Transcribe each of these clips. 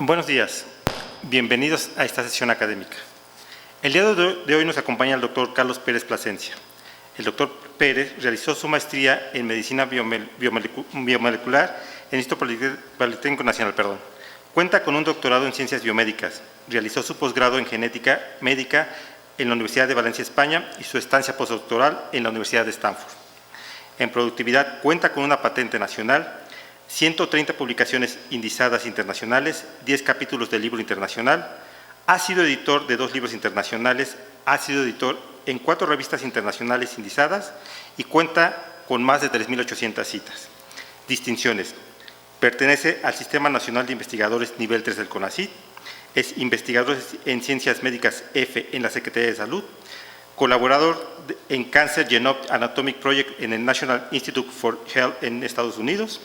Buenos días, bienvenidos a esta sesión académica. El día de hoy nos acompaña el doctor Carlos Pérez Plasencia. El doctor Pérez realizó su maestría en Medicina Biomolecular en el Instituto Politécnico Nacional. Cuenta con un doctorado en Ciencias Biomédicas. Realizó su posgrado en Genética Médica en la Universidad de Valencia, España, y su estancia postdoctoral en la Universidad de Stanford. En productividad cuenta con una patente nacional, 130 publicaciones indizadas internacionales, 10 capítulos del libro internacional, ha sido editor de 2 libros internacionales, ha sido editor en 4 revistas internacionales indizadas y cuenta con más de 3.800 citas. Distinciones: pertenece al Sistema Nacional de Investigadores Nivel 3 del CONACYT, es investigador en Ciencias Médicas F en la Secretaría de Salud, colaborador en Cancer Genome Anatomic Project en el National Institute for Health en Estados Unidos,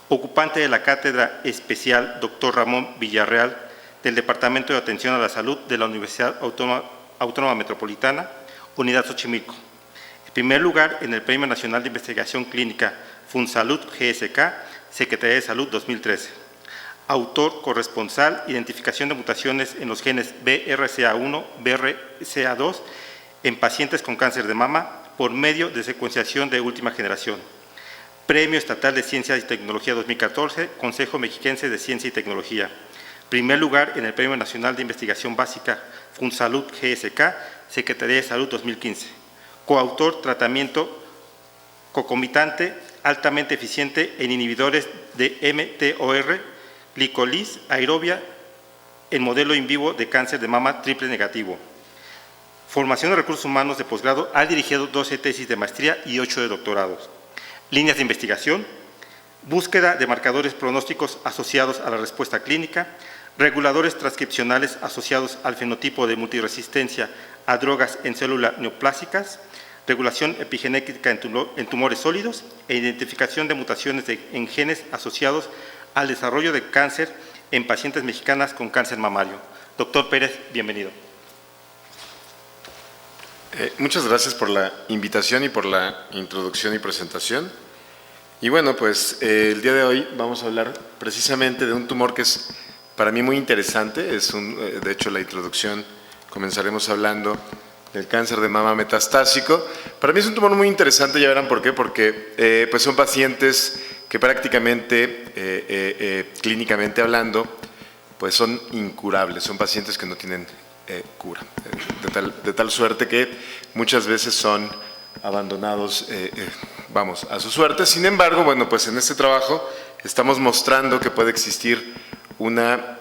ocupante de la Cátedra Especial Dr. Ramón Villarreal del Departamento de Atención a la Salud de la Universidad Autónoma Metropolitana, Unidad Xochimilco. En primer lugar en el Premio Nacional de Investigación Clínica FunSalud GSK, Secretaría de Salud 2013. Autor corresponsal, identificación de mutaciones en los genes BRCA1, BRCA2 en pacientes con cáncer de mama por medio de secuenciación de última generación. Premio Estatal de Ciencia y Tecnología 2014, Consejo Mexiquense de Ciencia y Tecnología. Primer lugar en el Premio Nacional de Investigación Básica FunSalud GSK, Secretaría de Salud 2015. Coautor tratamiento concomitante altamente eficiente en inhibidores de mTOR, glicolis aerobia en modelo in vivo de cáncer de mama triple negativo. Formación de recursos humanos de posgrado, ha dirigido 12 tesis de maestría y 8 de doctorados. Líneas de investigación: búsqueda de marcadores pronósticos asociados a la respuesta clínica, reguladores transcripcionales asociados al fenotipo de multiresistencia a drogas en células neoplásicas, regulación epigenética en tumores sólidos e identificación de mutaciones en genes asociados al desarrollo de cáncer en pacientes mexicanas con cáncer mamario. Doctor Pérez, bienvenido. Muchas gracias por la invitación y por la introducción y presentación. Y bueno, pues el día de hoy vamos a hablar precisamente de un tumor que es para mí muy interesante. De hecho, la introducción comenzaremos hablando del cáncer de mama metastásico. Para mí es un tumor muy interesante, ya verán por qué, porque pues son pacientes que prácticamente, clínicamente hablando, pues son incurables, son pacientes que no tienen cura, de tal suerte que muchas veces son abandonados, vamos, a su suerte. Sin embargo, bueno, pues en este trabajo estamos mostrando que puede existir una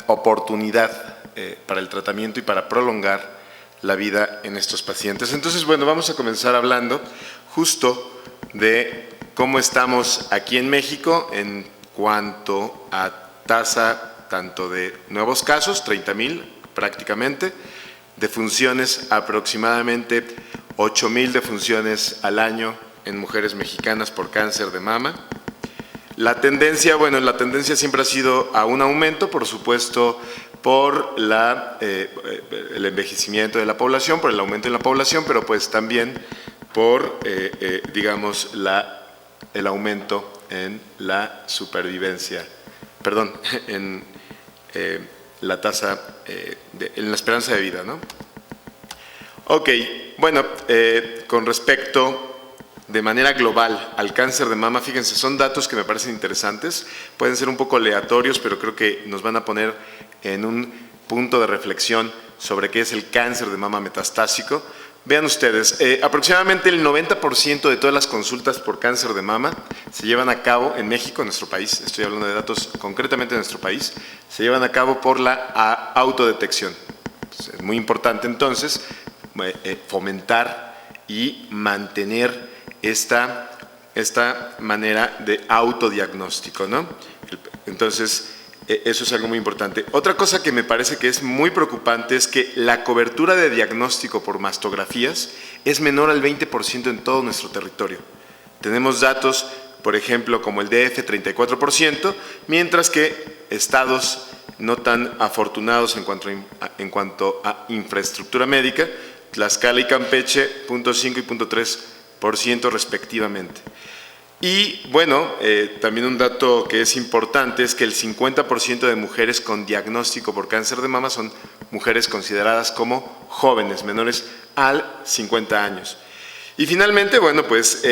oportunidad para el tratamiento y para prolongar la vida en estos pacientes. Entonces, bueno, vamos a comenzar hablando justo de cómo estamos aquí en México en cuanto a tasa tanto de nuevos casos, 30,000 prácticamente, defunciones aproximadamente 8,000 defunciones al año en mujeres mexicanas por cáncer de mama. La tendencia, bueno, la tendencia siempre ha sido a un aumento, por supuesto, por el envejecimiento de la población, por el aumento en la población, pero pues también por, digamos, el aumento en la supervivencia, perdón, en la tasa, en la esperanza de vida, ¿no? Ok, bueno, con respecto de manera global al cáncer de mama, fíjense, son datos que me parecen interesantes, pueden ser un poco aleatorios, pero creo que nos van a poner en un punto de reflexión sobre qué es el cáncer de mama metastásico. Vean ustedes, aproximadamente el 90% de todas las consultas por cáncer de mama se llevan a cabo en México, en nuestro país, estoy hablando de datos concretamente de nuestro país, se llevan a cabo por la autodetección. Es muy importante entonces fomentar y mantener esta manera de autodiagnóstico, ¿no? Entonces, eso es algo muy importante. Otra cosa que me parece que es muy preocupante es que la cobertura de diagnóstico por mastografías es menor al 20% en todo nuestro territorio. Tenemos datos, por ejemplo, como el DF, 34%, mientras que estados no tan afortunados en cuanto a infraestructura médica, Tlaxcala y Campeche, 0.5 y 0.3% respectivamente. Y bueno, también un dato que es importante es que el 50% de mujeres con diagnóstico por cáncer de mama son mujeres consideradas como jóvenes, menores al 50 años. Y finalmente, bueno, pues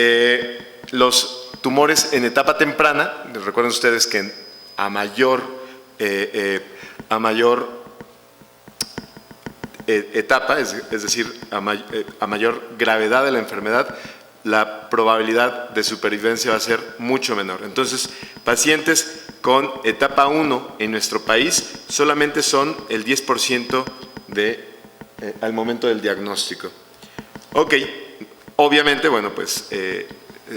los tumores en etapa temprana, recuerden ustedes que a mayor etapa, es decir, a mayor gravedad de la enfermedad, la probabilidad de supervivencia va a ser mucho menor. Entonces, pacientes con etapa 1 en nuestro país solamente son el 10% al momento del diagnóstico. Ok, obviamente, bueno, pues,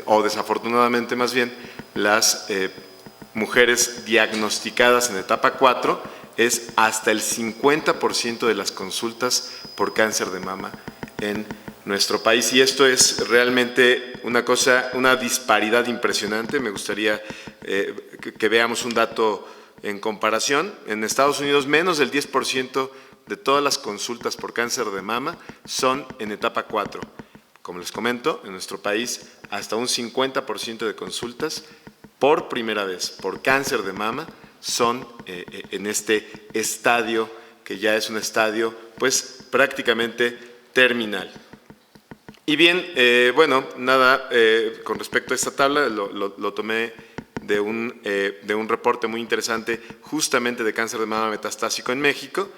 o desafortunadamente más bien, las mujeres diagnosticadas en etapa 4 es hasta el 50% de las consultas por cáncer de mama en nuestro país, y esto es realmente una disparidad impresionante. Me gustaría que veamos un dato en comparación. En Estados Unidos, menos del 10% de todas las consultas por cáncer de mama son en etapa 4. Como les comento, en nuestro país hasta un 50% de consultas por primera vez por cáncer de mama son en este estadio, que ya es un estadio pues prácticamente terminal. Y bien, bueno, nada, con respecto a esta tabla, lo tomé de un reporte muy interesante justamente de cáncer de mama metastásico en México,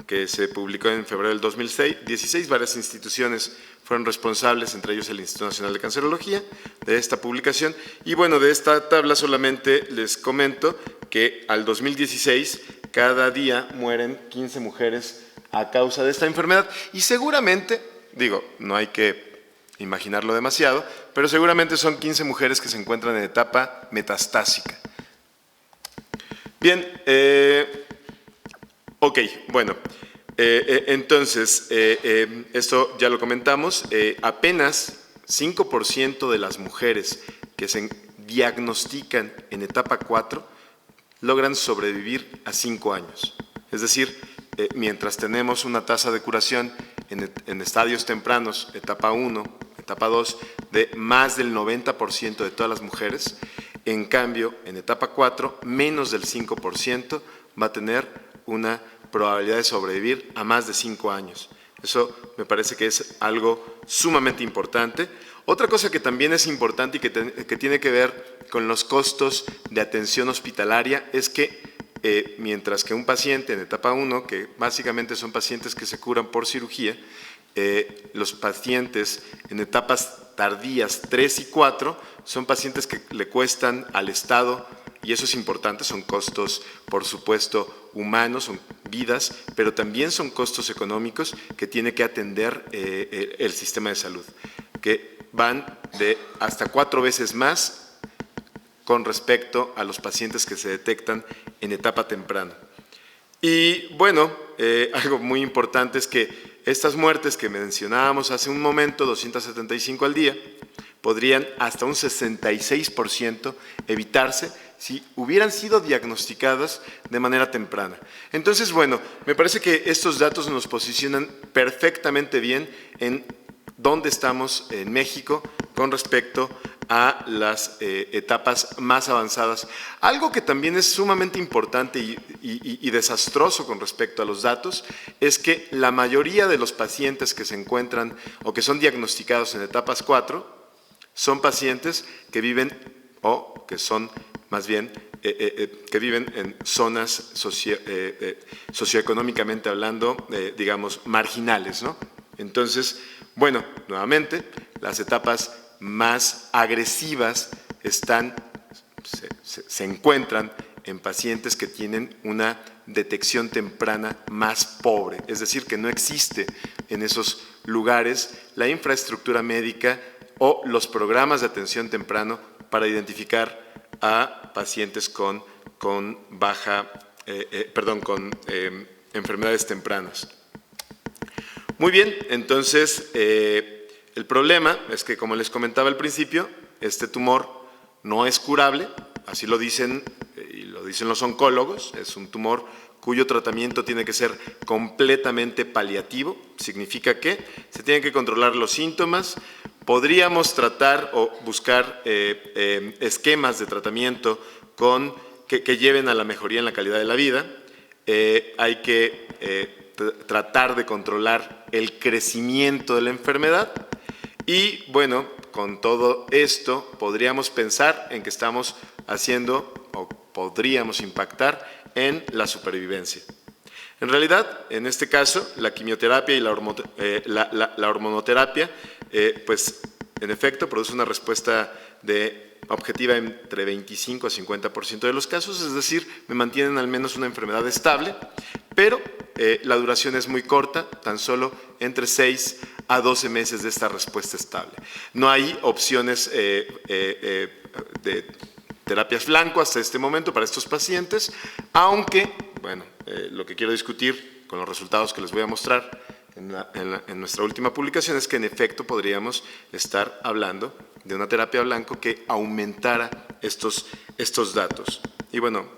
que se publicó en febrero del 2016. Varias instituciones fueron responsables, entre ellos el Instituto Nacional de Cancerología, de esta publicación. Y bueno, de esta tabla solamente les comento que al 2016 cada día mueren 15 mujeres a causa de esta enfermedad, y seguramente, digo, no hay que imaginarlo demasiado, pero seguramente son 15 mujeres que se encuentran en etapa metastásica. Bien, ok, bueno, entonces, esto ya lo comentamos, apenas 5% de las mujeres que se diagnostican en etapa 4 logran sobrevivir a 5 años. Es decir, mientras tenemos una tasa de curación en estadios tempranos, etapa 1, etapa 2, de más del 90% de todas las mujeres, en cambio, en etapa 4, menos del 5% va a tener una probabilidad de sobrevivir a más de 5 años. Eso me parece que es algo sumamente importante. Otra cosa que también es importante y que tiene que ver con los costos de atención hospitalaria es que mientras que un paciente en etapa 1, que básicamente son pacientes que se curan por cirugía, los pacientes en etapas tardías 3 y 4 son pacientes que le cuestan al Estado, y eso es importante, son costos, por supuesto, humanos, son vidas, pero también son costos económicos que tiene que atender el sistema de salud, que van de hasta 4 veces más con respecto a los pacientes que se detectan en etapa temprana. Y bueno, algo muy importante es que estas muertes que mencionábamos hace un momento, 275 al día, podrían hasta un 66% evitarse si hubieran sido diagnosticadas de manera temprana. Entonces, bueno, me parece que estos datos nos posicionan perfectamente bien en dónde estamos en México con respecto a las etapas más avanzadas. Algo que también es sumamente importante y desastroso con respecto a los datos es que la mayoría de los pacientes que se encuentran o que son diagnosticados en etapas 4 son pacientes que viven o que son más bien que viven en zonas socioeconómicamente hablando, digamos, marginales, ¿no? Entonces, bueno, nuevamente, las etapas más agresivas se encuentran en pacientes que tienen una detección temprana más pobre, es decir, que no existe en esos lugares la infraestructura médica o los programas de atención temprano para identificar a pacientes con enfermedades tempranas. Muy bien, entonces el problema es que, como les comentaba al principio, este tumor no es curable, así lo dicen y lo dicen los oncólogos, es un tumor cuyo tratamiento tiene que ser completamente paliativo, significa que se tienen que controlar los síntomas podríamos tratar o buscar esquemas de tratamiento que lleven a la mejoría en la calidad de la vida. Hay que tratar de controlar el crecimiento de la enfermedad y, bueno, con todo esto podríamos pensar en que estamos haciendo o podríamos impactar en la supervivencia. En realidad, en este caso, la quimioterapia y la hormonoterapia, pues en efecto produce una respuesta objetiva entre 25 a 50% de los casos, es decir, me mantienen al menos una enfermedad estable, pero la duración es muy corta, tan solo entre 6 a 12 meses de esta respuesta estable. No hay opciones de terapias blanco hasta este momento para estos pacientes, aunque, bueno, lo que quiero discutir con los resultados que les voy a mostrar en nuestra última publicación es que en efecto podríamos estar hablando de una terapia blanco que aumentara estos datos. Y bueno,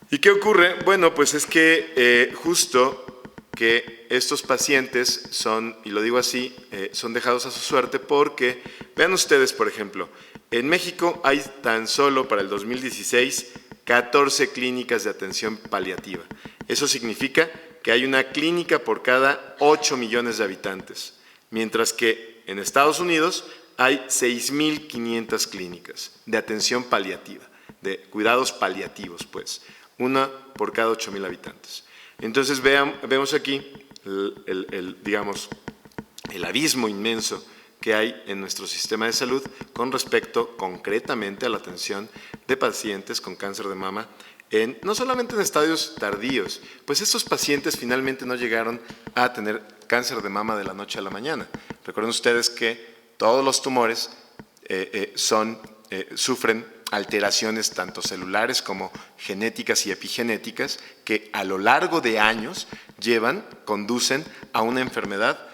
¿y qué ocurre? Bueno, pues es que justo que estos pacientes son, y lo digo así, son dejados a su suerte porque, vean ustedes, por ejemplo, en México hay tan solo para el 2016 14 clínicas de atención paliativa. Eso significa que hay una clínica por cada 8 millones de habitantes, mientras que en Estados Unidos hay 6.500 clínicas de atención paliativa, de cuidados paliativos, pues, una por cada 8.000 habitantes. Entonces vemos aquí digamos, el abismo inmenso que hay en nuestro sistema de salud con respecto concretamente a la atención de pacientes con cáncer de mama, no solamente en estadios tardíos, pues estos pacientes finalmente no llegaron a tener cáncer de mama de la noche a la mañana. Recuerden ustedes que todos los tumores sufren alteraciones tanto celulares como genéticas y epigenéticas que a lo largo de años conducen a una enfermedad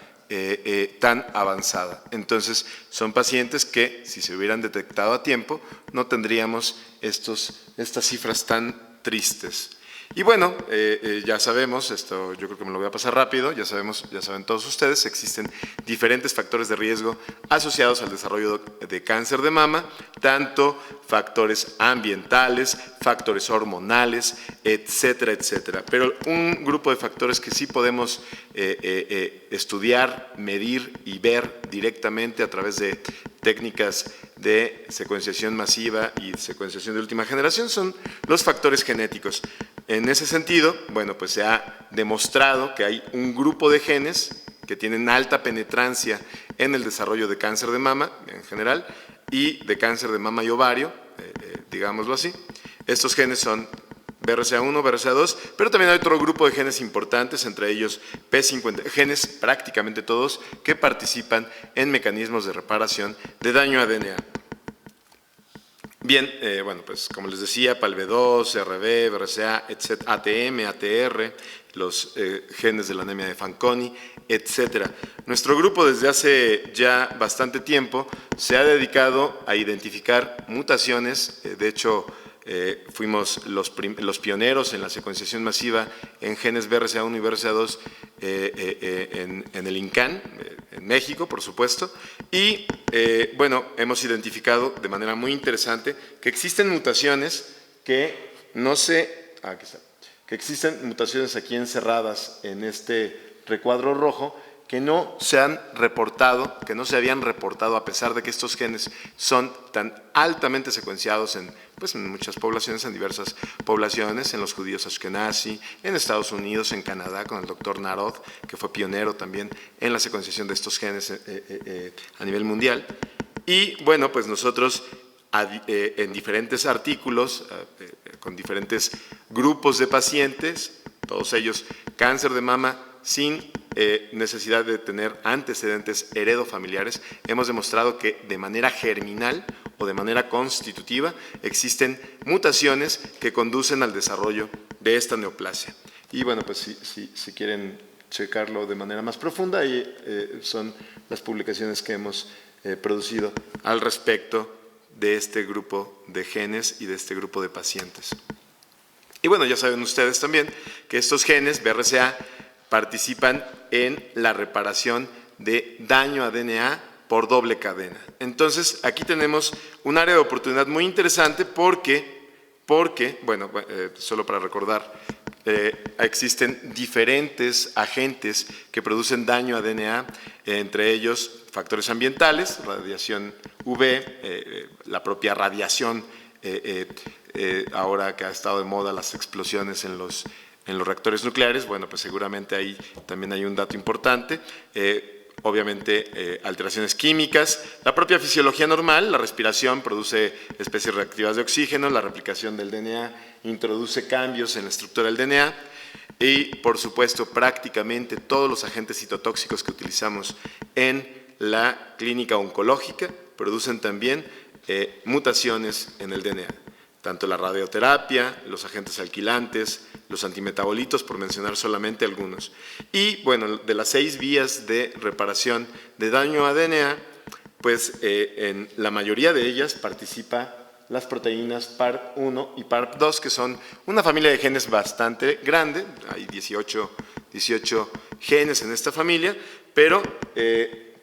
tan avanzada. Entonces, son pacientes que, si se hubieran detectado a tiempo, no tendríamos estas cifras tan tristes. Y bueno, ya sabemos, esto yo creo que me lo voy a pasar rápido, ya saben todos ustedes, existen diferentes factores de riesgo asociados al desarrollo de cáncer de mama, tanto factores ambientales, factores hormonales, etcétera, etcétera. Pero un grupo de factores que sí podemos estudiar, medir y ver directamente a través de técnicas de secuenciación masiva y secuenciación de última generación son los factores genéticos. En ese sentido, bueno, pues se ha demostrado que hay un grupo de genes que tienen alta penetrancia en el desarrollo de cáncer de mama en general y de cáncer de mama y ovario, digámoslo así. Estos genes son BRCA1, BRCA2, pero también hay otro grupo de genes importantes, entre ellos P50, genes prácticamente todos que participan en mecanismos de reparación de daño a DNA. Bien, bueno, pues como les decía, PALB2, RB, BRCA, etc., ATM, ATR, los genes de la anemia de Fanconi, etcétera. Nuestro grupo desde hace ya bastante tiempo se ha dedicado a identificar mutaciones, de hecho fuimos los pioneros en la secuenciación masiva en genes BRCA1 y BRCA2 en el INCAN, en México, por supuesto, y bueno, hemos identificado de manera muy interesante que existen mutaciones que que existen mutaciones aquí encerradas en este recuadro rojo que no se han reportado, que no se habían reportado a pesar de que estos genes son tan altamente secuenciados en muchas poblaciones, en diversas poblaciones, en los judíos ashkenazi, en Estados Unidos, en Canadá, con el doctor Narod, que fue pionero también en la secuenciación de estos genes a nivel mundial. Y bueno, pues nosotros en diferentes artículos, con diferentes grupos de pacientes, todos ellos cáncer de mama sin necesidad de tener antecedentes heredofamiliares, hemos demostrado que de manera germinal o de manera constitutiva existen mutaciones que conducen al desarrollo de esta neoplasia. Y bueno, pues si quieren checarlo de manera más profunda, ahí son las publicaciones que hemos producido al respecto de este grupo de genes y de este grupo de pacientes. Y bueno, ya saben ustedes también que estos genes BRCA participan en la reparación de daño a DNA por doble cadena. Entonces, aquí tenemos un área de oportunidad muy interesante porque bueno, solo para recordar, existen diferentes agentes que producen daño a DNA, entre ellos factores ambientales, radiación UV, la propia radiación, ahora que ha estado de moda las explosiones en los reactores nucleares, bueno, pues seguramente ahí también hay un dato importante. Obviamente alteraciones químicas, la propia fisiología normal, la respiración produce especies reactivas de oxígeno, la replicación del DNA introduce cambios en la estructura del DNA y, por supuesto, prácticamente todos los agentes citotóxicos que utilizamos en la clínica oncológica producen también mutaciones en el DNA. Tanto la radioterapia, los agentes alquilantes, los antimetabolitos, por mencionar solamente algunos. Y bueno, de las 6 vías de reparación de daño a DNA, pues en la mayoría de ellas participa las proteínas PARP1 y PARP2, que son una familia de genes bastante grande, hay 18 genes en esta familia, pero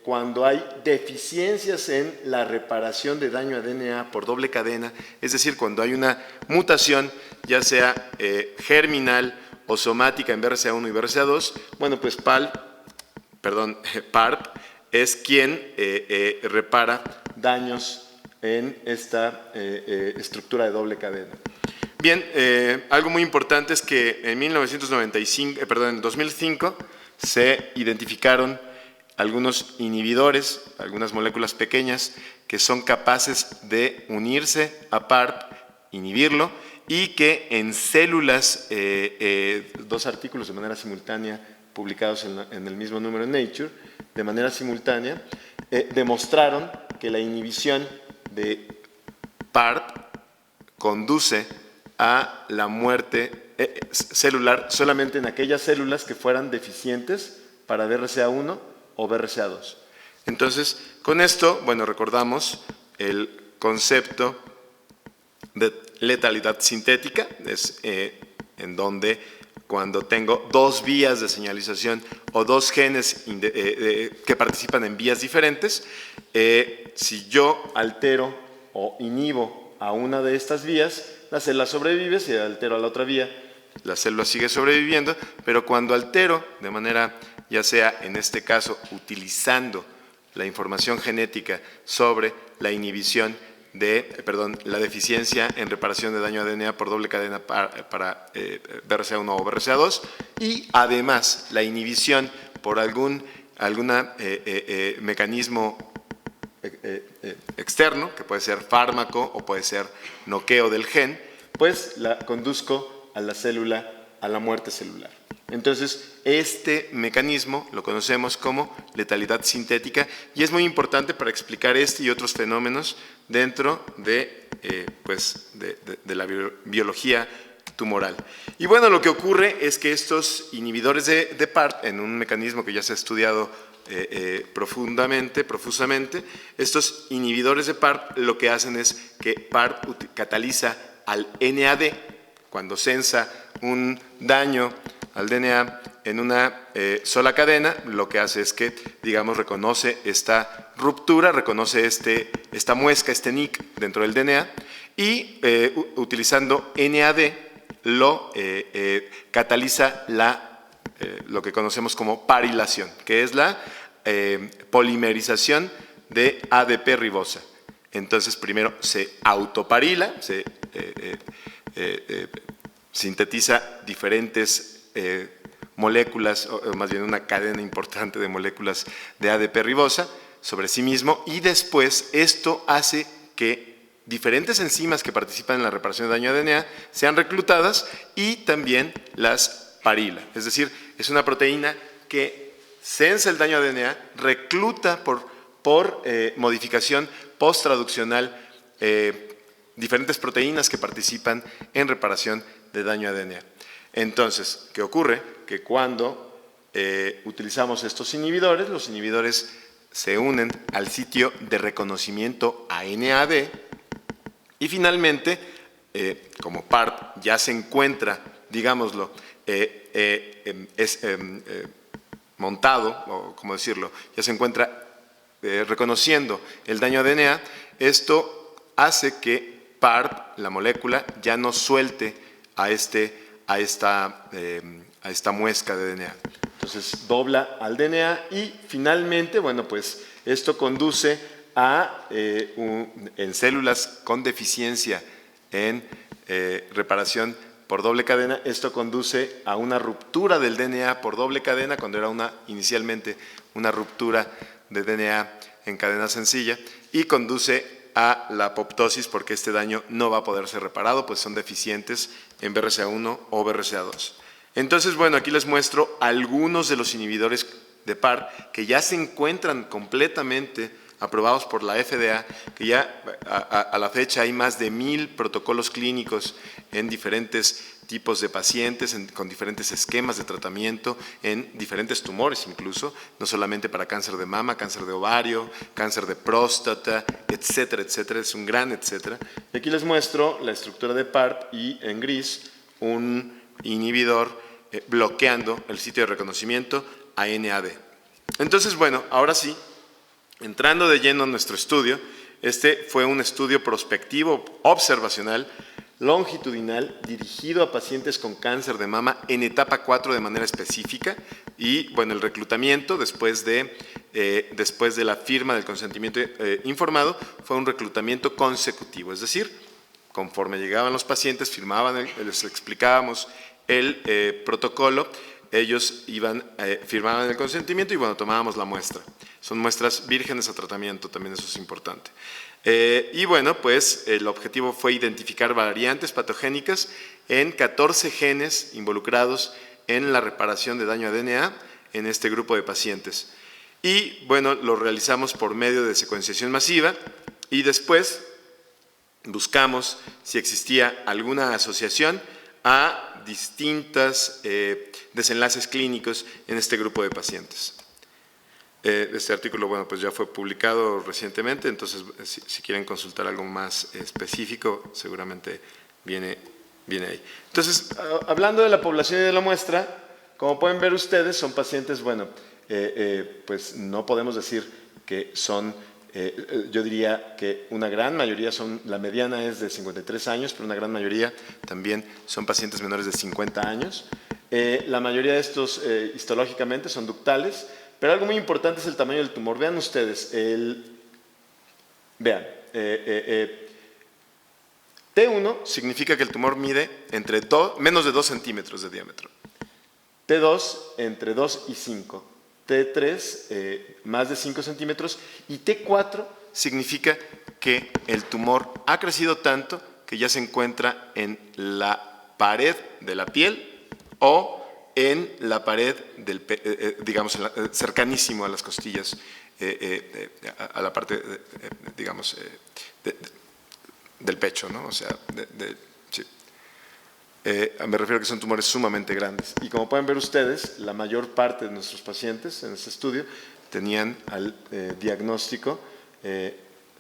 cuando hay deficiencias en la reparación de daño a DNA por doble cadena, es decir, cuando hay una mutación, ya sea germinal o somática en BRCA1 y BRCA2, bueno, pues PARP es quien repara daños en esta estructura de doble cadena. Bien, algo muy importante es que en en 2005 se identificaron algunos inhibidores, algunas moléculas pequeñas que son capaces de unirse a PARP, inhibirlo, y que en células, 2 artículos de manera simultánea publicados en el mismo número en Nature, de manera simultánea, demostraron que la inhibición de PARP conduce a la muerte celular solamente en aquellas células que fueran deficientes para BRCA1 o BRCA2. Entonces, con esto, bueno, recordamos el concepto de letalidad sintética, es en donde cuando tengo 2 vías de señalización o 2 genes que participan en vías diferentes, si yo altero o inhibo a una de estas vías, la célula sobrevive. Si altero a la otra vía, la célula sigue sobreviviendo, pero cuando altero de manera, ya sea en este caso utilizando la información genética sobre la inhibición la deficiencia en reparación de daño a DNA por doble cadena para BRCA1 o BRCA2, y además la inhibición por algún mecanismo externo, que puede ser fármaco o puede ser noqueo del gen, pues la conduzco a la célula, a la muerte celular. Entonces, este mecanismo lo conocemos como letalidad sintética y es muy importante para explicar este y otros fenómenos dentro de la biología tumoral. Y bueno, lo que ocurre es que estos inhibidores de PARP, en un mecanismo que ya se ha estudiado profusamente, estos inhibidores de PARP lo que hacen es que PARP cataliza al NAD cuando sensa un daño al DNA en una sola cadena. Lo que hace es que, digamos, reconoce esta ruptura, reconoce esta muesca, este nick dentro del DNA y utilizando NAD lo cataliza lo que conocemos como parilación, que es la polimerización de ADP ribosa. Entonces, primero se autoparila, se sintetiza diferentes moléculas, o más bien una cadena importante de moléculas de ADP ribosa sobre sí mismo, y después esto hace que diferentes enzimas que participan en la reparación de daño a DNA sean reclutadas y también las parila. Es decir, es una proteína que sensa el daño a DNA, recluta por modificación post-traduccional diferentes proteínas que participan en reparación de daño a DNA. Entonces, ¿qué ocurre? Que cuando utilizamos estos inhibidores, los inhibidores se unen al sitio de reconocimiento a NAD y finalmente, como PARP ya se encuentra, digámoslo, montado, o como decirlo, ya se encuentra reconociendo el daño a DNA, esto hace que PARP, la molécula, ya no suelte a esta muesca de DNA. Entonces dobla al DNA y finalmente, bueno, pues esto conduce a, en células con deficiencia en reparación por doble cadena, esto conduce a una ruptura del DNA por doble cadena, cuando era inicialmente una ruptura de DNA en cadena sencilla, y conduce a la apoptosis, porque este daño no va a poder ser reparado, pues son deficientes en BRCA1 o BRCA2. Entonces, bueno, aquí les muestro algunos de los inhibidores de PARP que ya se encuentran completamente aprobados por la FDA, que ya a la fecha hay más de 1000 protocolos clínicos en diferentes tipos de pacientes, con diferentes esquemas de tratamiento, en diferentes tumores incluso, no solamente para cáncer de mama, cáncer de ovario, cáncer de próstata, etcétera, etcétera, es un gran etcétera. Y aquí les muestro la estructura de PARP y en gris un inhibidor bloqueando el sitio de reconocimiento a NAD. Entonces, bueno, ahora sí, entrando de lleno en nuestro estudio, este fue un estudio prospectivo, observacional, longitudinal, dirigido a pacientes con cáncer de mama en etapa 4 de manera específica, y bueno, el reclutamiento después de la firma del consentimiento informado fue un reclutamiento consecutivo, es decir, conforme llegaban los pacientes, firmaban, les explicábamos el protocolo, ellos firmaban el consentimiento y bueno, tomábamos la muestra. Son muestras vírgenes a tratamiento, también eso es importante. Y bueno, pues el objetivo fue identificar variantes patogénicas en 14 genes involucrados en la reparación de daño a DNA en este grupo de pacientes. Y bueno, lo realizamos por medio de secuenciación masiva y después buscamos si existía alguna asociación a distintos desenlaces clínicos en este grupo de pacientes. Este artículo, bueno, pues ya fue publicado recientemente, entonces si quieren consultar algo más específico, seguramente viene ahí. Entonces, hablando de la población y de la muestra, como pueden ver ustedes, son pacientes, bueno, pues no podemos decir que son, yo diría que una gran mayoría son, la mediana es de 53 años, pero una gran mayoría también son pacientes menores de 50 años. La mayoría de estos histológicamente son ductales, pero algo muy importante es el tamaño del tumor. Vean ustedes, T1 significa que el tumor mide menos de 2 centímetros de diámetro, T2 entre 2 y 5, T3 más de 5 centímetros y T4 significa que el tumor ha crecido tanto que ya se encuentra en la pared de la piel o en la pared, digamos, cercanísimo a las costillas, a la parte, digamos, del pecho, ¿no? O sea, sí. Me refiero a que son tumores sumamente grandes. Y como pueden ver ustedes, la mayor parte de nuestros pacientes en este estudio tenían al diagnóstico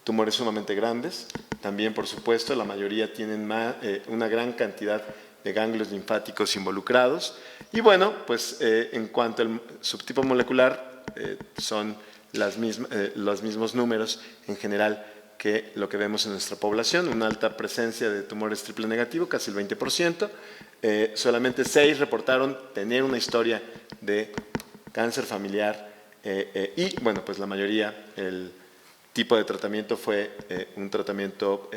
tumores sumamente grandes. También, por supuesto, la mayoría tienen una gran cantidad de ganglios linfáticos involucrados. Y bueno, pues en cuanto al subtipo molecular, son los mismos números en general que lo que vemos en nuestra población, una alta presencia de tumores triple negativo, casi el 20%, solamente 6 reportaron tener una historia de cáncer familiar y bueno, pues la mayoría, el tipo de tratamiento fue un tratamiento,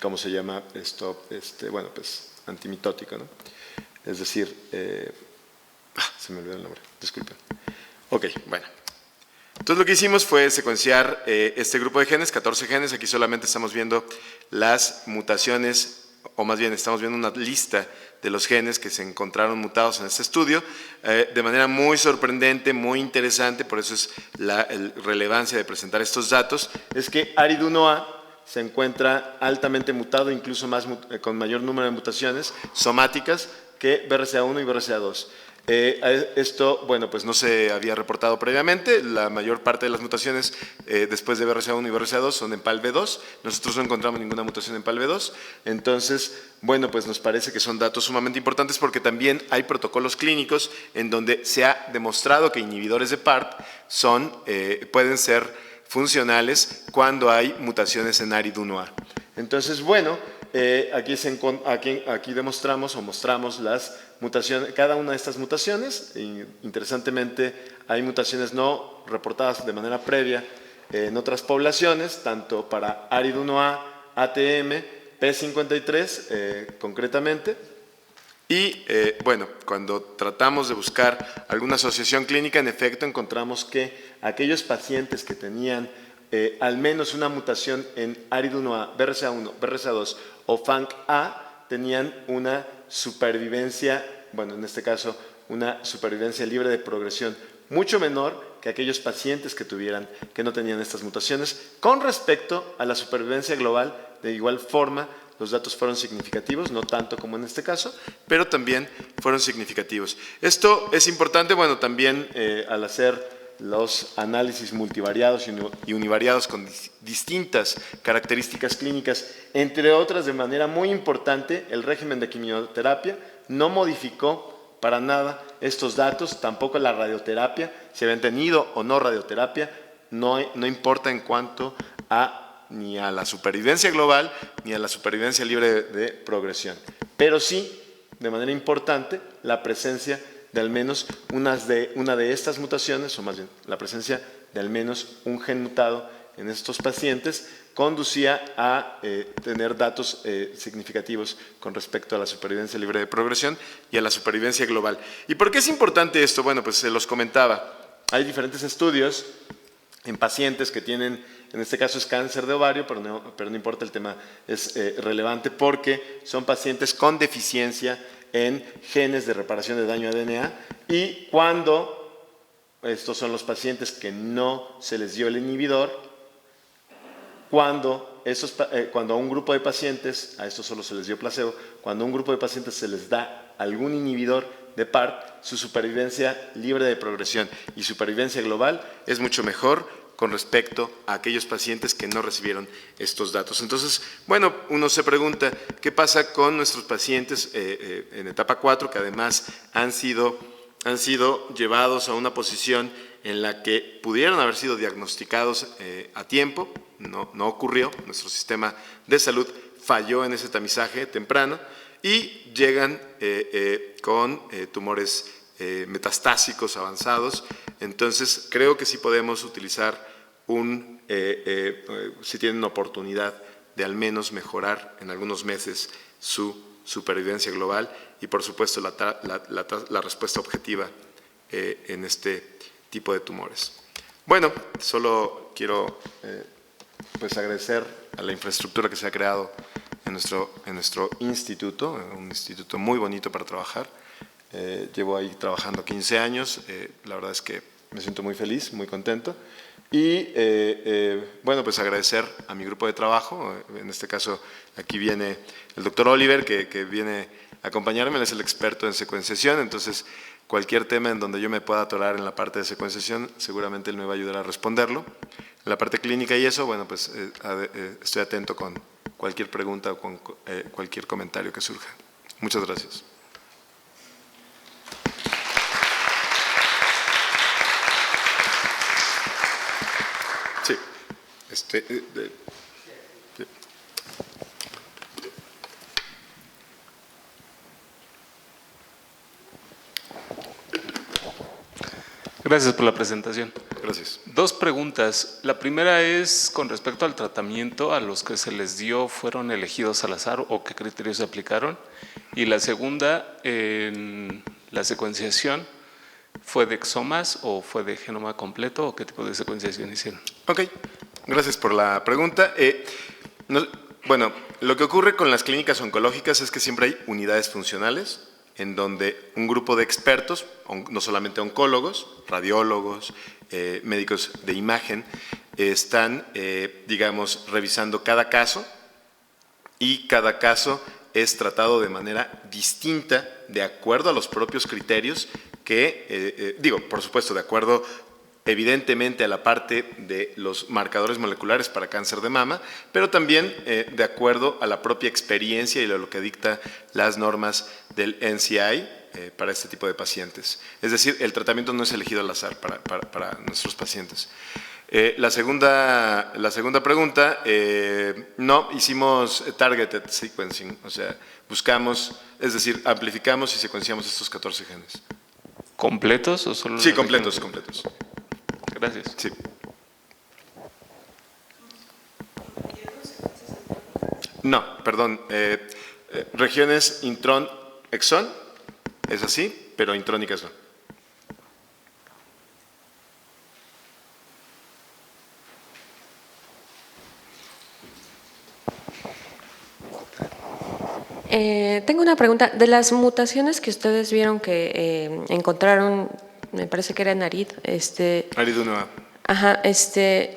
¿cómo se llama esto? Bueno, pues antimitótico, ¿no? Es decir, se me olvidó el nombre, disculpen. Ok, bueno. Entonces lo que hicimos fue secuenciar este grupo de genes, 14 genes, aquí solamente estamos viendo las mutaciones, o más bien estamos viendo una lista de los genes que se encontraron mutados en este estudio, de manera muy sorprendente, muy interesante, por eso es la relevancia de presentar estos datos, es que ARID1A se encuentra altamente mutado, incluso con mayor número de mutaciones somáticas que BRCA1 y BRCA2. Esto, bueno, pues no se había reportado previamente. La mayor parte de las mutaciones después de BRCA1 y BRCA2 son en PALB2. Nosotros no encontramos ninguna mutación en PALB2. Entonces, bueno, pues nos parece que son datos sumamente importantes porque también hay protocolos clínicos en donde se ha demostrado que inhibidores de PARP pueden ser funcionales cuando hay mutaciones en ARID1A. Entonces, bueno, aquí demostramos o mostramos las mutaciones, cada una de estas mutaciones. Interesantemente, hay mutaciones no reportadas de manera previa en otras poblaciones, tanto para ARID1A, ATM, P53 concretamente. Y bueno, cuando tratamos de buscar alguna asociación clínica, en efecto encontramos que aquellos pacientes que tenían al menos una mutación en ARID1A, BRCA1, BRCA2 o FANC-A tenían una supervivencia, bueno, en este caso, una supervivencia libre de progresión mucho menor que aquellos pacientes que no tenían estas mutaciones. Con respecto a la supervivencia global, de igual forma, los datos fueron significativos, no tanto como en este caso, pero también fueron significativos. Esto es importante, bueno, también al hacer los análisis multivariados y univariados con distintas características clínicas, entre otras, de manera muy importante, el régimen de quimioterapia no modificó para nada estos datos, tampoco la radioterapia, si habían tenido o no radioterapia, no importa en cuanto ni a la supervivencia global ni a la supervivencia libre de progresión, pero sí, de manera importante, la presencia de al menos una de estas mutaciones, o más bien la presencia de al menos un gen mutado en estos pacientes, conducía a tener datos significativos con respecto a la supervivencia libre de progresión y a la supervivencia global. ¿Y por qué es importante esto? Bueno, pues se los comentaba. Hay diferentes estudios en pacientes que tienen, en este caso es cáncer de ovario, pero no importa, el tema es relevante porque son pacientes con deficiencia en genes de reparación de daño a DNA, y cuando estos son los pacientes que no se les dio el inhibidor, cuando a un grupo de pacientes, a estos solo se les dio placebo, cuando a un grupo de pacientes se les da algún inhibidor de PARP, su supervivencia libre de progresión y supervivencia global es mucho mejor con respecto a aquellos pacientes que no recibieron estos datos. Entonces, bueno, uno se pregunta, ¿qué pasa con nuestros pacientes en etapa 4, que además han sido llevados a una posición en la que pudieron haber sido diagnosticados a tiempo? No ocurrió, nuestro sistema de salud falló en ese tamizaje temprano y llegan con tumores metastásicos avanzados. Entonces, creo que sí podemos utilizar si tienen oportunidad de al menos mejorar en algunos meses su supervivencia global y, por supuesto, la respuesta objetiva en este tipo de tumores. Bueno, solo quiero pues agradecer a la infraestructura que se ha creado en nuestro instituto, un instituto muy bonito para trabajar. Llevo ahí trabajando 15 años, la verdad es que me siento muy feliz, muy contento. Y bueno, pues agradecer a mi grupo de trabajo, en este caso aquí viene el doctor Oliver, que viene a acompañarme, él es el experto en secuenciación, entonces cualquier tema en donde yo me pueda atorar en la parte de secuenciación, seguramente él me va a ayudar a responderlo. En la parte clínica y eso, bueno, pues estoy atento con cualquier pregunta o con cualquier comentario que surja. Muchas gracias. Sí. Gracias por la presentación. Gracias. Dos preguntas. La primera es con respecto al tratamiento, a los que se les dio, ¿fueron elegidos al azar o qué criterios se aplicaron? Y la segunda, en la secuenciación, ¿fue de exomas o fue de genoma completo o qué tipo de secuenciación hicieron? Ok, gracias por la pregunta. Bueno, lo que ocurre con las clínicas oncológicas es que siempre hay unidades funcionales en donde un grupo de expertos, no solamente oncólogos, radiólogos, médicos de imagen, están, digamos, revisando cada caso y cada caso es tratado de manera distinta de acuerdo a los propios criterios que, digo, por supuesto, de acuerdo evidentemente a la parte de los marcadores moleculares para cáncer de mama, pero también de acuerdo a la propia experiencia y a lo que dicta las normas del NCI para este tipo de pacientes. Es decir, el tratamiento no es elegido al azar para nuestros pacientes. La segunda pregunta, no, hicimos targeted sequencing, o sea, buscamos, es decir, amplificamos y secuenciamos estos 14 genes. ¿Completos o solo? Sí, completos, completos. Gracias. Sí. No, perdón. Regiones intrón, exón, es así, pero intrónicas no. Tengo una pregunta. De las mutaciones que ustedes vieron que encontraron, me parece que era en ARID, ARID1A. Ajá,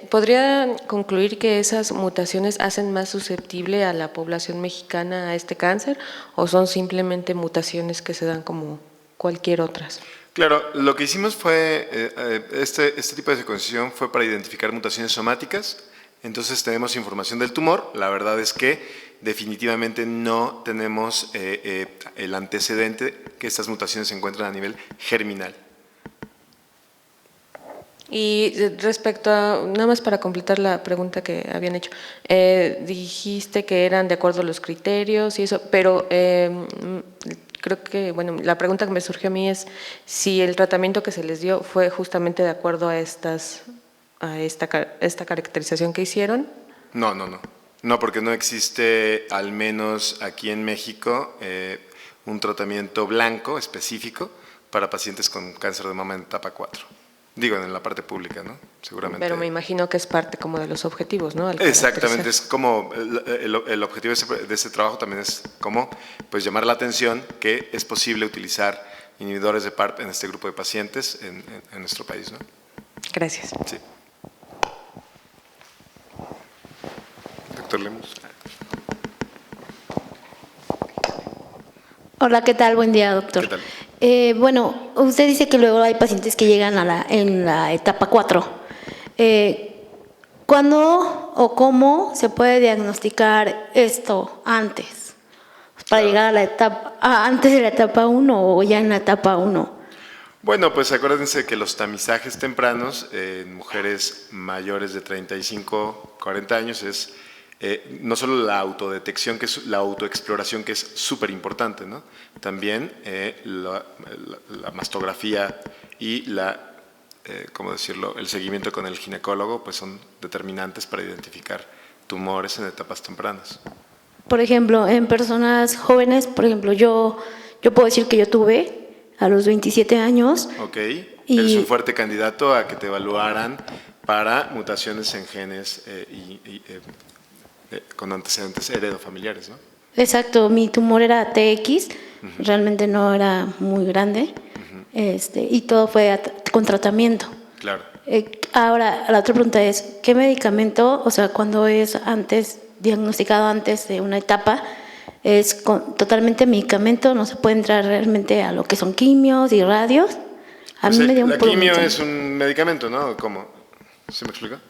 ¿podría concluir que esas mutaciones hacen más susceptible a la población mexicana a este cáncer o son simplemente mutaciones que se dan como cualquier otras? Claro, lo que hicimos fue, este tipo de secuenciación fue para identificar mutaciones somáticas. Entonces tenemos información del tumor. La verdad es que definitivamente no tenemos el antecedente que estas mutaciones se encuentran a nivel germinal. Y respecto a, nada más para completar la pregunta que habían hecho, dijiste que eran de acuerdo a los criterios y eso, pero creo que, bueno, la pregunta que me surgió a mí es si el tratamiento que se les dio fue justamente de acuerdo a esta caracterización que hicieron. No. No, porque no existe, al menos aquí en México, un tratamiento blanco específico para pacientes con cáncer de mama en etapa 4. Digo, en la parte pública, ¿no? Seguramente. Pero me imagino que es parte como de los objetivos, ¿no? Exactamente, es como el objetivo de ese trabajo también es como pues llamar la atención que es posible utilizar inhibidores de PARP en este grupo de pacientes en nuestro país, ¿no? Gracias. Sí. Doctor Lemus. Hola, ¿qué tal? Buen día, doctor. ¿Qué tal? Bueno, usted dice que luego hay pacientes que llegan en la etapa 4. ¿Cuándo o cómo se puede diagnosticar esto antes? Para llegar a la etapa, antes de la etapa 1 o ya en la etapa 1. Bueno, pues acuérdense que los tamizajes tempranos en mujeres mayores de 35, 40 años es no solo la autodetección, que es la autoexploración, que es súper importante, ¿no? También la mastografía y ¿cómo decirlo?, el seguimiento con el ginecólogo, pues son determinantes para identificar tumores en etapas tempranas. Por ejemplo, en personas jóvenes, por ejemplo, yo puedo decir que yo tuve a los 27 años. Ok, eres un fuerte candidato a que te evaluaran para mutaciones en genes con antecedentes heredofamiliares, ¿no? Exacto, mi tumor era TX, realmente no era muy grande, y todo fue con tratamiamiento. Claro. Ahora, la otra pregunta es, ¿qué medicamento, o sea, cuando es diagnosticado antes de una etapa, es totalmente medicamento, no se puede entrar realmente a lo que son quimios y radios? A mí me dio un la quimio es un medicamento, ¿no? ¿Cómo? ¿Se me explica?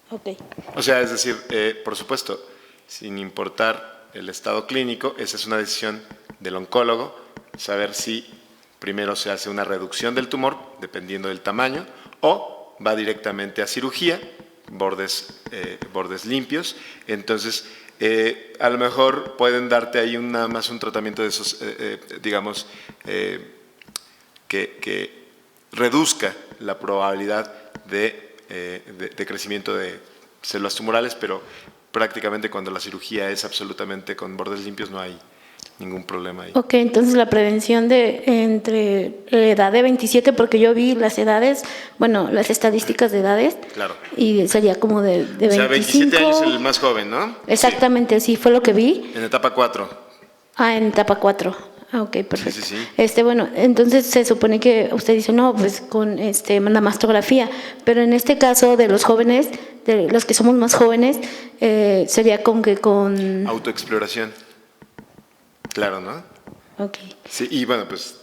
Ok. O sea, es decir, por supuesto, sin importar el estado clínico, esa es una decisión del oncólogo, saber si primero se hace una reducción del tumor, dependiendo del tamaño, o va directamente a cirugía, bordes limpios. Entonces, a lo mejor pueden darte ahí nada más un tratamiento de esos, digamos, que reduzca la probabilidad de crecimiento de células tumorales, pero prácticamente cuando la cirugía es absolutamente con bordes limpios no hay ningún problema ahí. Ok, entonces la prevención entre la edad de 27, porque yo vi las edades, bueno, las estadísticas de edades, Claro. Y sería como de 25. O sea, 27 años el más joven, ¿no? Exactamente, sí, fue lo que vi. En etapa 4. En etapa 4. Ok, perfecto. Sí. Bueno, entonces se supone que usted dice, no, pues con la mastografía, pero en este caso de los jóvenes, de los que somos más jóvenes, sería con... Autoexploración. Claro, ¿no? Ok. Sí, y bueno, pues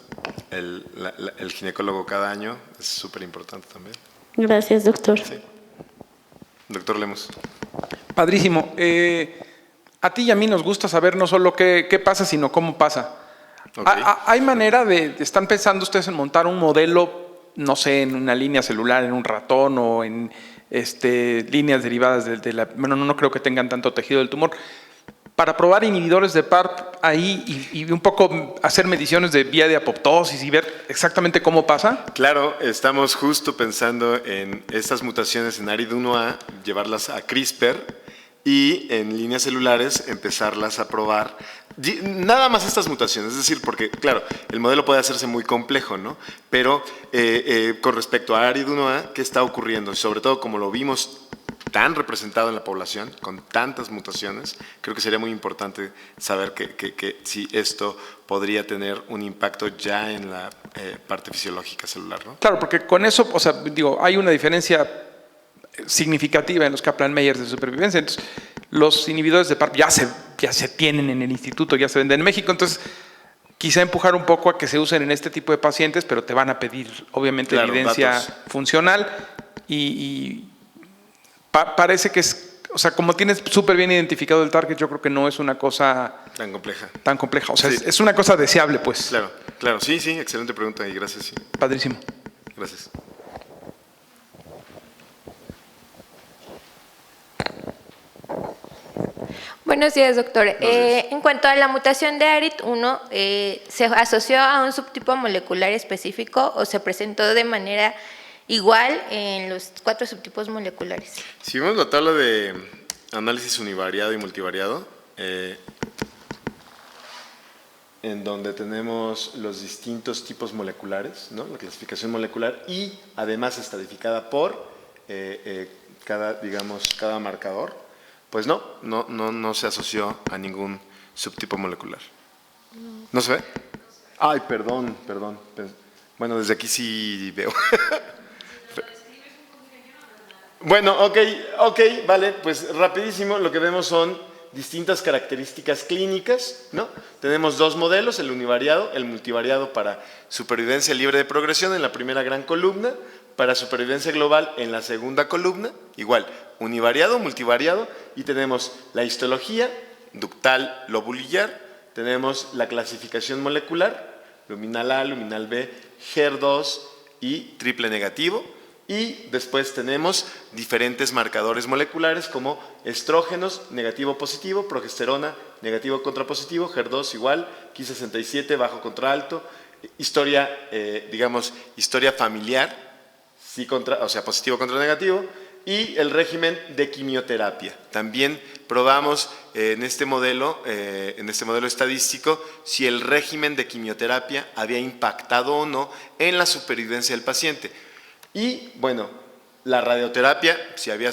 el ginecólogo cada año es súper importante también. Gracias, doctor. Sí. Doctor Lemus. Padrísimo. A ti y a mí nos gusta saber no solo qué pasa, sino cómo pasa. Okay. ¿Hay manera están pensando ustedes en montar un modelo, no sé, en una línea celular, en un ratón o en líneas derivadas bueno, no creo que tengan tanto tejido del tumor, para probar inhibidores de PARP ahí y un poco hacer mediciones de vía de apoptosis y ver exactamente cómo pasa? Claro, estamos justo pensando en estas mutaciones en ARID1A, llevarlas a CRISPR y en líneas celulares empezarlas a probar. Nada más estas mutaciones, es decir, porque claro, el modelo puede hacerse muy complejo, ¿no? Pero con respecto a ARID1A, ¿qué está ocurriendo? Y sobre todo, como lo vimos tan representado en la población, con tantas mutaciones, creo que sería muy importante saber que si esto podría tener un impacto ya en la parte fisiológica celular, ¿no? Claro, porque con eso, o sea, digo, hay una diferencia significativa en los Kaplan-Meier de supervivencia. Entonces, los inhibidores de PARP ya se tienen en el instituto, ya se venden en México. Entonces, quizá empujar un poco a que se usen en este tipo de pacientes, pero te van a pedir, obviamente, claro, evidencia datos funcional y parece que es, o sea, como tienes súper bien identificado el target, yo creo que no es una cosa tan compleja. O sea, sí, es una cosa deseable, pues. Claro, sí, excelente pregunta y gracias. Sí. Padrísimo. Gracias. Buenos días, doctor. En cuanto a la mutación de ARID1, ¿se asoció a un subtipo molecular específico o se presentó de manera igual en los 4 subtipos moleculares? Si vemos la tabla de análisis univariado y multivariado, en donde tenemos los distintos tipos moleculares, ¿no? La clasificación molecular y además estratificada por cada marcador, pues no se asoció a ningún subtipo molecular. ¿No se ve? Ay, perdón. Bueno, desde aquí sí veo. Bueno, ok, vale, pues rapidísimo, lo que vemos son distintas características clínicas, ¿no? Tenemos 2 modelos, el univariado, el multivariado para supervivencia libre de progresión en la primera gran columna, para supervivencia global en la segunda columna, igual, univariado, multivariado, y tenemos la histología, ductal, lobulillar, tenemos la clasificación molecular, luminal A, luminal B, HER2 y triple negativo, y después tenemos diferentes marcadores moleculares como estrógenos, negativo positivo, progesterona, negativo contra positivo, HER2 igual, Ki67, bajo contra alto, historia familiar, o sea, positivo contra negativo, y el régimen de quimioterapia. También probamos en este modelo estadístico si el régimen de quimioterapia había impactado o no en la supervivencia del paciente. Y bueno, la radioterapia, si había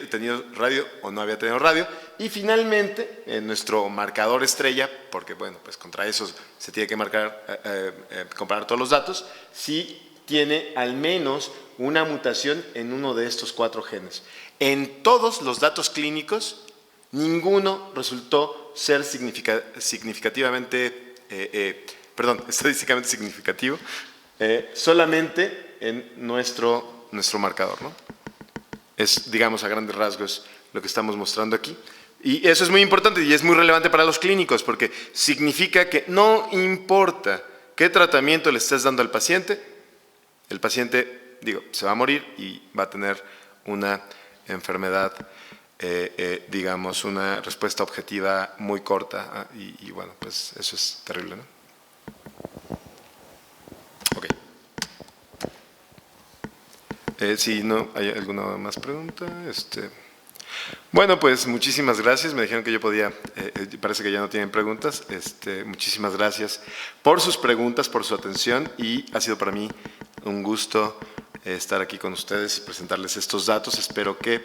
tenido radio o no había tenido radio. Y finalmente, en nuestro marcador estrella, porque bueno, pues contra eso se tiene que comparar todos los datos, si tiene al menos una mutación en uno de estos 4 genes. En todos los datos clínicos, ninguno resultó ser estadísticamente significativo, solamente en nuestro marcador, ¿no? Es, digamos, a grandes rasgos lo que estamos mostrando aquí. Y eso es muy importante y es muy relevante para los clínicos porque significa que no importa qué tratamiento le estés dando al paciente, el paciente, se va a morir y va a tener una enfermedad, una respuesta objetiva muy corta. Y bueno, pues eso es terrible, ¿no? Ok. Si no hay alguna más pregunta, Bueno, pues muchísimas gracias. Me dijeron que yo podía, parece que ya no tienen preguntas. Muchísimas gracias por sus preguntas, por su atención y ha sido para mí un gusto estar aquí con ustedes y presentarles estos datos. Espero que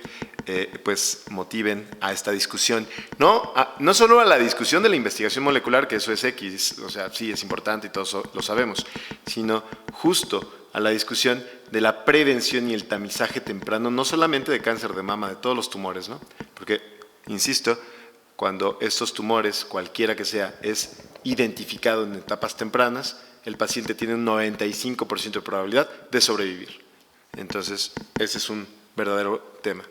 pues motiven a esta discusión. No solo a la discusión de la investigación molecular, que eso es X, o sea, sí es importante y todos lo sabemos, sino justo a la discusión de la prevención y el tamizaje temprano, no solamente de cáncer de mama, de todos los tumores, ¿no? Porque, insisto, cuando estos tumores, cualquiera que sea, es identificado en etapas tempranas, el paciente tiene un 95% de probabilidad de sobrevivir. Entonces, ese es un verdadero tema.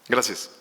Gracias.